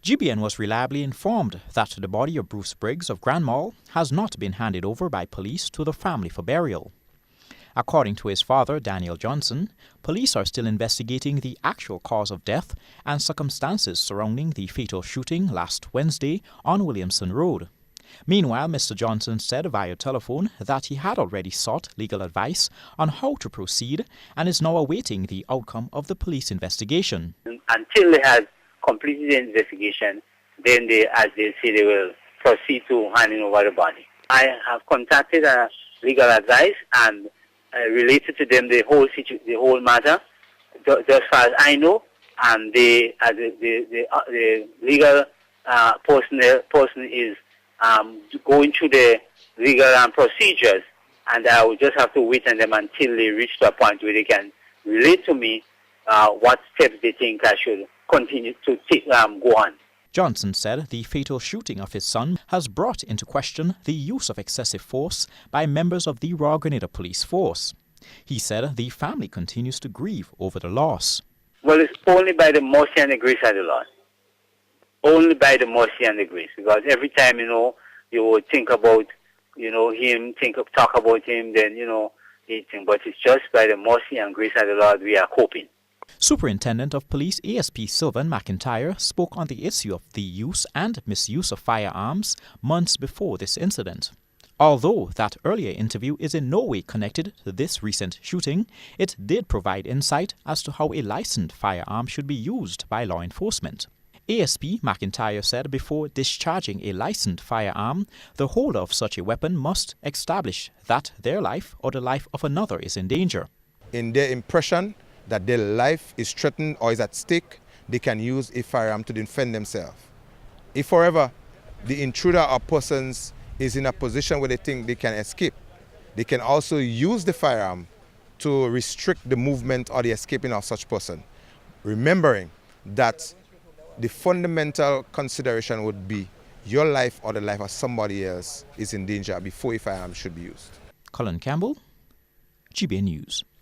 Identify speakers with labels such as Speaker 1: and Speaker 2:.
Speaker 1: GBN was reliably informed that the body of Bruce Briggs of Grand Mall has not been handed over by police to the family for burial. According to his father, Daniel Johnson, police are still investigating the actual cause of death and circumstances surrounding the fatal shooting last Wednesday on Williamson Road. Meanwhile, Mr. Johnson said via telephone that he had already sought legal advice on how to proceed and is now awaiting the outcome of the police investigation.
Speaker 2: Until they have completed the investigation, then they, as they say, they will proceed to handing over the body. I have contacted legal advice and related to them the whole matter, just as far as I know, and the legal person is going through the legal procedures, and I will just have to wait on them until they reach to a point where they can relate to me what steps they think I should continue to take, go on.
Speaker 1: Johnson said the fatal shooting of his son has brought into question the use of excessive force by members of the Raw Grenada Police Force. He said the family continues to grieve over the loss.
Speaker 2: Well, it's only by the mercy and the grace of the Lord. Only by the mercy and the grace. Because every time, you would think about, him, talk about him, then, but it's just by the mercy and grace of the Lord we are coping.
Speaker 1: Superintendent of Police ASP Sylvan McIntyre spoke on the issue of the use and misuse of firearms months before this incident. Although that earlier interview is in no way connected to this recent shooting, it did provide insight as to how a licensed firearm should be used by law enforcement. ASP McIntyre said before discharging a licensed firearm, the holder of such a weapon must establish that their life or the life of another is in danger.
Speaker 3: In their impression that their life is threatened or is at stake, they can use a firearm to defend themselves. If, however, the intruder or persons is in a position where they think they can escape, they can also use the firearm to restrict the movement or the escaping of such person, remembering that the fundamental consideration would be your life or the life of somebody else is in danger before a firearm should be used.
Speaker 1: Colin Campbell, GBN News.